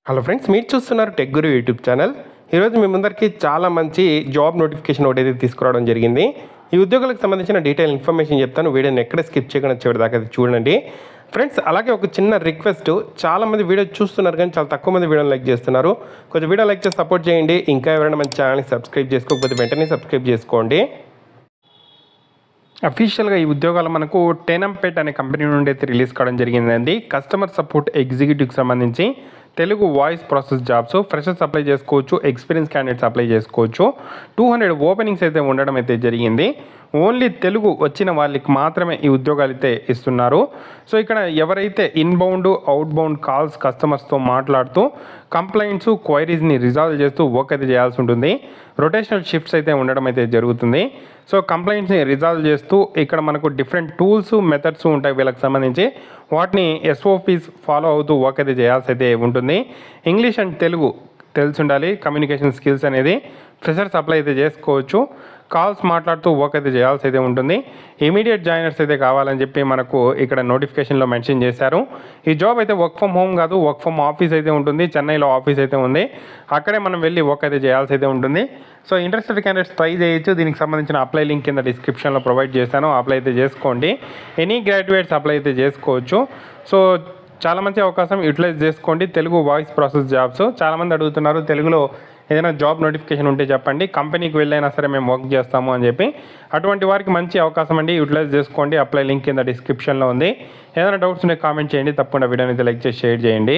Hello friends, మీరు చూస్తున్నారు tech గురు YouTube channel. ఈరోజు మీ ముందరికి చాలా మంచి జాబ్ నోటిఫికేషన్ ఒకటైతే తీసుకురావడం జరిగింది. ఈ ఉద్యోగాలకు సంబంధించిన డీటెయిల్ ఇన్ఫర్మేషన్ చెప్తాను. వీడియోని ఎక్కడ స్కిప్ చేయకుండా చివరి దాకా అయితే చూడండి ఫ్రెండ్స్. అలాగే ఒక చిన్న రిక్వెస్ట్, చాలామంది వీడియో చూస్తున్నారు కానీ చాలా తక్కువ మంది వీడియోని లైక్ చేస్తున్నారు. కొంచెం వీడియో లైక్ చేసి సపోర్ట్ చేయండి. ఇంకా ఎవరైనా మన ఛానల్ని సబ్స్క్రైబ్ చేసుకోకపోతే వెంటనే సబ్స్క్రైబ్ చేసుకోండి. అఫీషియల్గా ఈ ఉద్యోగాలు మనకు టెనంపేట్ అనే కంపెనీ నుండి అయితే రిలీజ్ కావడం జరిగిందండి. కస్టమర్ సపోర్ట్ ఎగ్జిక్యూటివ్కి సంబంధించి Telugu voice process jobs freshers apply చేసుకోవచ్చు, ఎక్స్పీరియన్స్ క్యాండిడేట్స్ అప్లై చేసుకోవచ్చు. 200 ఓపెనింగ్స్ అయితే ఉండడం అయితే జరిగింది. ఓన్లీ తెలుగు వచ్చిన వాళ్ళకి మాత్రమే ఈ ఉద్యోగాలు అయితే ఇస్తున్నారు. సో ఇక్కడ ఎవరైతే ఇన్బౌండ్ అవుట్బౌండ్ కాల్స్ కస్టమర్స్తో మాట్లాడుతూ కంప్లైంట్స్ క్వైరీస్ని రిజాల్వ్ చేస్తూ వర్క్ అయితే చేయాల్సి ఉంటుంది. రొటేషనల్ షిఫ్ట్స్ అయితే ఉండడం అయితే జరుగుతుంది. సో కంప్లైంట్స్ని రిజాల్వ్ చేస్తూ ఇక్కడ మనకు డిఫరెంట్ టూల్స్ మెథడ్స్ ఉంటాయి వీళ్ళకి సంబంధించి. వాటిని ఎస్ఓపీస్ ఫాలో అవుతూ వర్క్ అయితే చేయాల్సి అయితే ఉంటుంది. ఇంగ్లీష్ అండ్ తెలుగు తెలిసి ఉండాలి. కమ్యూనికేషన్ స్కిల్స్ అనేది ఫ్రెషర్స్ అప్లై అయితే చేసుకోవచ్చు. కాల్స్ మాట్లాడుతూ వర్క్ అయితే చేయాల్సి అయితే ఉంటుంది. ఇమీడియట్ జాయినర్స్ అయితే కావాలని చెప్పి మనకు ఇక్కడ నోటిఫికేషన్లో మెన్షన్ చేశారు. ఈ జాబ్ అయితే వర్క్ ఫ్రమ్ హోమ్ కాదు, వర్క్ ఫ్రమ్ ఆఫీస్ అయితే ఉంటుంది. చెన్నైలో ఆఫీస్ అయితే ఉంది. అక్కడే మనం వెళ్ళి వర్క్ అయితే చేయాల్సి అయితే ఉంటుంది. సో ఇంట్రెస్టెడ్ క్యాండిడేట్స్ ట్రై చేయొచ్చు. దీనికి సంబంధించిన అప్లై లింక్ కింద డిస్క్రిప్షన్లో ప్రొవైడ్ చేశాను. అప్లై అయితే చేసుకోండి. ఎనీ గ్రాడ్యుయేట్స్ అప్లై అయితే చేసుకోవచ్చు. సో చాలా మంచి అవకాశం, యూటిలైజ్ చేసుకోండి. తెలుగు వాయిస్ ప్రాసెస్ జాబ్స్ చాలామంది అడుగుతున్నారు, తెలుగులో ఏదైనా జాబ్ నోటిఫికేషన్ ఉంటే చెప్పండి, కంపెనీకి వెళ్ళైనా సరే మేము వర్క్ చేస్తాము అని చెప్పి. అటువంటి వారికి మంచి అవకాశం అండి, యూటిలైజ్ చేసుకోండి. అప్లై లింక్ కింద డిస్క్రిప్షన్లో ఉంది. ఏదైనా డౌట్స్ ఉంటే కామెంట్ చేయండి. తప్పకుండా వీడియోని అయితే లైక్ చేసి షేర్ చేయండి.